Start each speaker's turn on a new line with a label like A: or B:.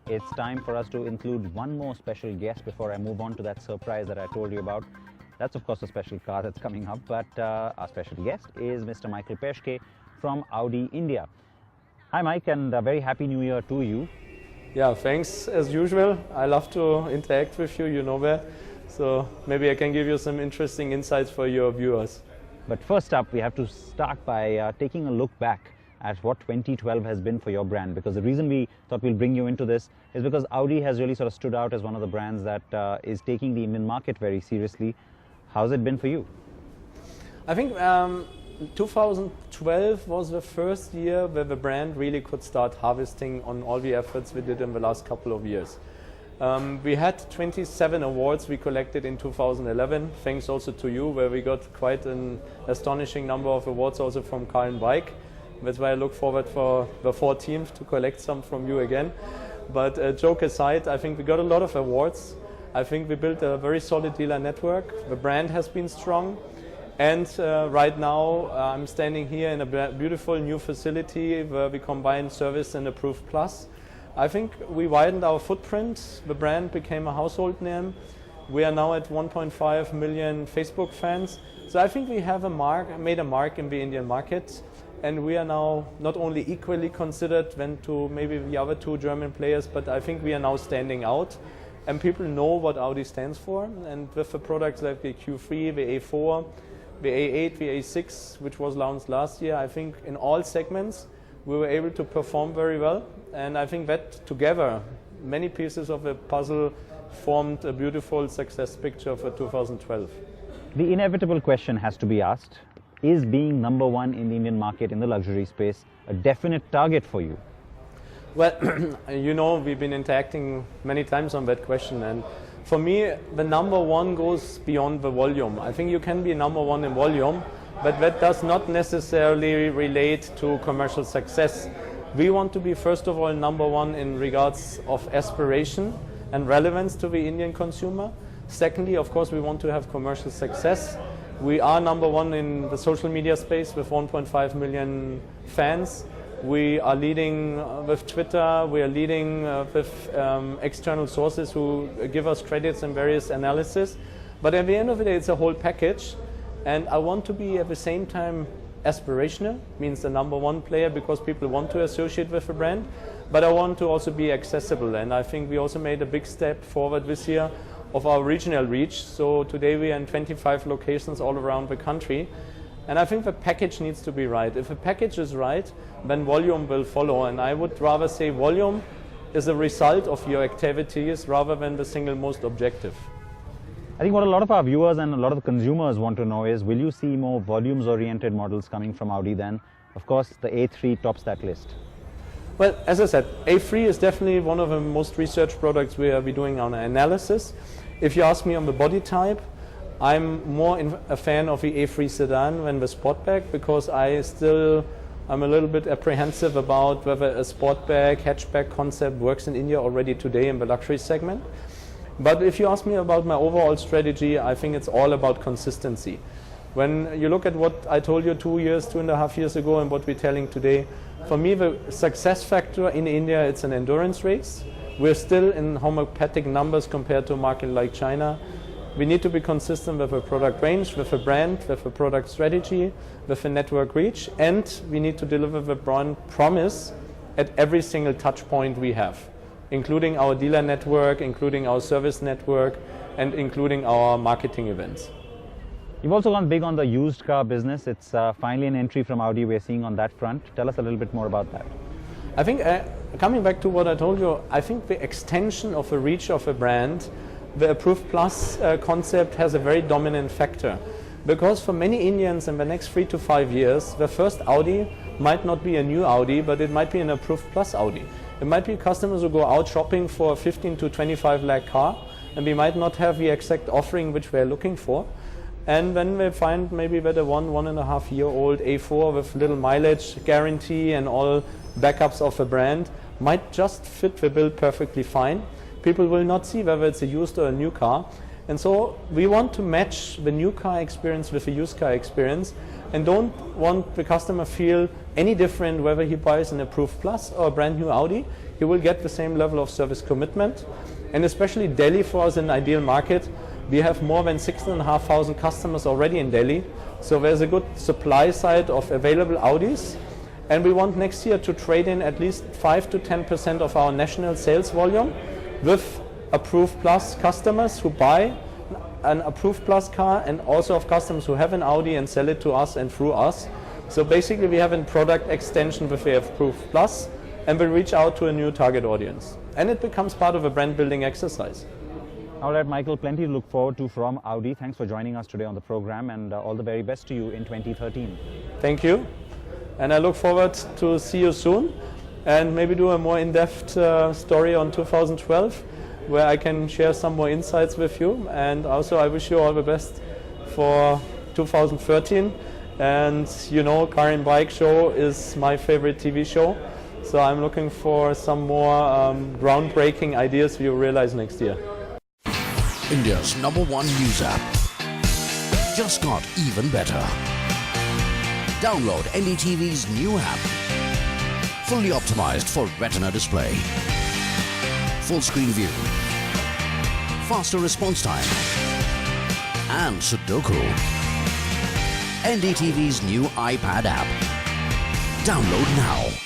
A: it's time for us to include one more special guest before I move on to that surprise that I told you about. That's of course a special car that's coming up, but our special guest is Mr. Michael Peschke from Audi India. Hi Mike, and a very happy new year to you.
B: Yeah, thanks as usual. I love to interact with you, you know that. So maybe I can give you some interesting insights for your viewers.
A: But first up, we have to start by taking a look back at what 2012 has been for your brand, because the reason we thought we'll bring you into this is because Audi has really sort of stood out as one of the brands that is taking the Indian market very seriously. How's it been for you?
B: I think 2012 was the first year where the brand really could start harvesting on all the efforts we did in the last couple of years. We had 27 awards we collected in 2011, thanks also to you, where we got quite an astonishing number of awards also from Car and Bike. That's why I look forward for the 14th to collect some from you again. But joke aside, I think we got a lot of awards. I think we built a very solid dealer network. The brand has been strong. And right now I'm standing here in a beautiful new facility where we combine service and approved plus. I think we widened our footprint. The brand became a household name. We are now at 1.5 million Facebook fans. So I think we have made a mark in the Indian market. And we are now not only equally considered than to maybe the other two German players, but I think we are now standing out. And people know what Audi stands for. And with the products like the Q3, the A4, the A8, the A6, which was launched last year, I think in all segments we were able to perform very well. And I think that together, many pieces of the puzzle formed a beautiful success picture for 2012.
A: The inevitable question has to be asked. Is being number one in the Indian market in the luxury space a definite target for you?
B: Well, you know, we've been interacting many times on that question, and for me, the number one goes beyond the volume. I think you can be number one in volume, but that does not necessarily relate to commercial success. We want to be, first of all, number one in regards of aspiration and relevance to the Indian consumer. Secondly, of course, we want to have commercial success. We are number one in the social media space with 1.5 million fans. We are leading with Twitter. We are leading with external sources who give us credits and various analysis. But at the end of the day, it's a whole package. And I want to be at the same time aspirational, means the number one player because people want to associate with the brand. But I want to also be accessible. And I think we also made a big step forward this year of our regional reach. So today we are in 25 locations all around the country. And I think the package needs to be right. If the package is right, then volume will follow. And I would rather say volume is a result of your activities rather than the single most objective.
A: I think what a lot of our viewers and a lot of the consumers want to know is, will you see more volumes-oriented models coming from Audi then? Of course, the A3 tops that list.
B: Well, as I said, A3 is definitely one of the most researched products we are doing on analysis. If you ask me on the body type, I'm more a fan of the A3 sedan than the Sportback because I'm a little bit apprehensive about whether a Sportback, hatchback concept works in India already today in the luxury segment. But if you ask me about my overall strategy, I think it's all about consistency. When you look at what I told you 2.5 years ago and what we're telling today, for me the success factor in India, it's an endurance race. We're still in homeopathic numbers compared to a market like China. We need to be consistent with a product range, with a brand, with a product strategy, with a network reach, and we need to deliver the brand promise at every single touch point we have, including our dealer network, including our service network, and including our marketing events.
A: You've also gone big on the used car business. It's finally an entry from Audi we're seeing on that front. Tell us a little bit more about that.
B: I think, coming back to what I told you, I think the extension of the reach of a brand, the Approved Plus concept has a very dominant factor. Because for many Indians in the next 3 to 5 years, the first Audi might not be a new Audi, but it might be an Approved Plus Audi. It might be customers who go out shopping for a 15 to 25 lakh car, and we might not have the exact offering which we're looking for. And then we find maybe that a 1.5-year-old A4 with little mileage guarantee and all backups of a brand might just fit the bill perfectly fine. People will not see whether it's a used or a new car. And so we want to match the new car experience with the used car experience and don't want the customer feel any different whether he buys an Approved Plus or a brand new Audi. you will get the same level of service commitment. And especially Delhi for us an ideal market. We have more than 6,500 customers already in Delhi. So there's a good supply side of available Audis. And we want next year to trade in at least 5 to 10% of our national sales volume with Approved Plus customers who buy an Approved Plus car, and also of customers who have an Audi and sell it to us and through us. So basically we have a product extension with the Approved Plus, and we reach out to a new target audience. And it becomes part of a brand building exercise.
A: All right, Michael, plenty to look forward to from Audi. Thanks for joining us today on the program, and all the very best to you in 2013.
B: Thank you. And I look forward to see you soon and maybe do a more in-depth story on 2012 where I can share some more insights with you. And also I wish you all the best for 2013. And you know, Car and Bike Show is my favorite TV show. So I'm looking for some more groundbreaking ideas you realize next year.
C: India's #1 news app just got even better. Download NDTV's new app. Fully optimized for Retina display. Full screen view. Faster response time. And Sudoku. NDTV's new iPad app. Download now.